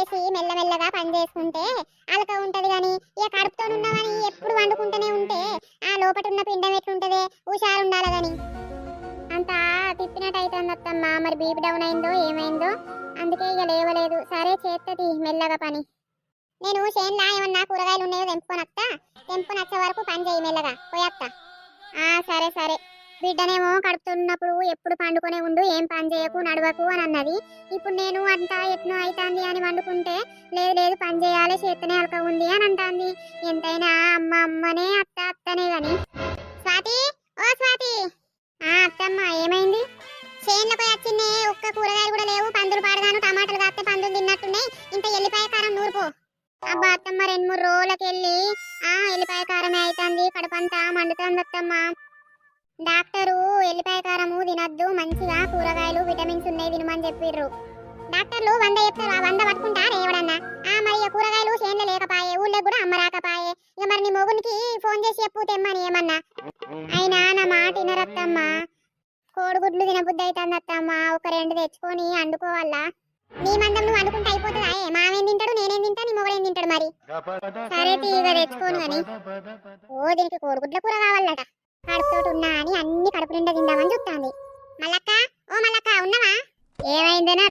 లేచి మెల్లమెల్లగా పని చేసుకుంటే అలక ఉంటది గాని ఇక కడుపుతో ఉన్నవని ఎప్పుడు వండుకుంటూనే ఉంటే ఆ లోపట ఉన్న పిండం ఎట్లుంటది హుషారు ఉండాలి గాని అంతా తిప్పినట్టు అవుతుంది అత్తమ్మ. మరి బీపీ డౌన్ అయిందో ఏమైందో అందుకే ఇక లేవలేదు. సరే చేత్తది మెల్లగా పని. నేను చేనులా ఏమన్నా కూరగాయలు ఉన్నాయో తెంపుకొనత్తా. తెంపుకొని వచ్చే వరకు పని చేయి మెల్లగా పోయత్తా. సరే సరే. బిడ్డనేమో కడుపుతున్నప్పుడు ఎప్పుడు పండుకొనే ఉండు, ఏం పని చేయకు నడవకు అని అన్నది. ఇప్పుడు నేను అంతా ఎట్నో అవుతుంది అని వండుకుంటే లేదు లేదు పని చేయాలి చేతనే అలక ఉంది అని అంటాంది. ఎంతైనా అమ్మ అమ్మనే అత్త అత్తనే గాని. స్వాతి, ఓ స్వాతి. అత్తమ్మ ఏమైంది? చేనులో పోయి వచ్చిందే, ఒక్క కూరగాయలు కూడా లేవు. పందులు పాడగాను టమాటాలు కాస్తే పందులు తిన్నట్టున్నాయి. ఇంత ఎల్లిపాయ కారం నూరుపో. అబ్బా అత్తమ్మ 2-3 రోజులకెళ్ళి ఎల్లిపాయ కారమే అవుతుంది, కడుపంతా మండుతుంది అత్తమ్మ. డాక్టరు ఎల్లిపాయ కారము తినద్దు, మంచిగా కూరగాయలు విటమిన్స్ ఉన్నాయి తినమని చెప్పిర్రు. డాక్టర్లు 100 చెప్తారు, 100 పట్టుకుంటారు ఎవడన్నా. మరి ఇక కూరగాయలు చేనులో లేకపాయే, ఊళ్ళో కూడా అమ్మరాకపాయే. ఇక మరి నీ మొగునికి ఫోన్ చేసి చెప్పు తెమ్మని ఏమన్నా. అయినా నా మాట వినరత్తమ్మ. కోడిగుడ్లు తినబుద్ధి అవుతుంది అత్తమ్మ. ఒక 2 తెచ్చుకొని వండుకోవాలా? నీ మందం నువ్వు వండుకుంటే అయిపోతుందా? మావేం తింటాడు, నేనేం తింటా, నీ మొగడేం తింటాడు మరి? సరే తీగ తెచ్చుకోను గాని. దీనికి కోడిగుడ్ల కూర కావాలట. కడుపుతోటి ఉన్నా అని అన్ని కడుపు నిండా తిందామని చూస్తాంది. మల్లక్క, ఓ మల్లక్క ఉన్నవా? ఏమైందేనా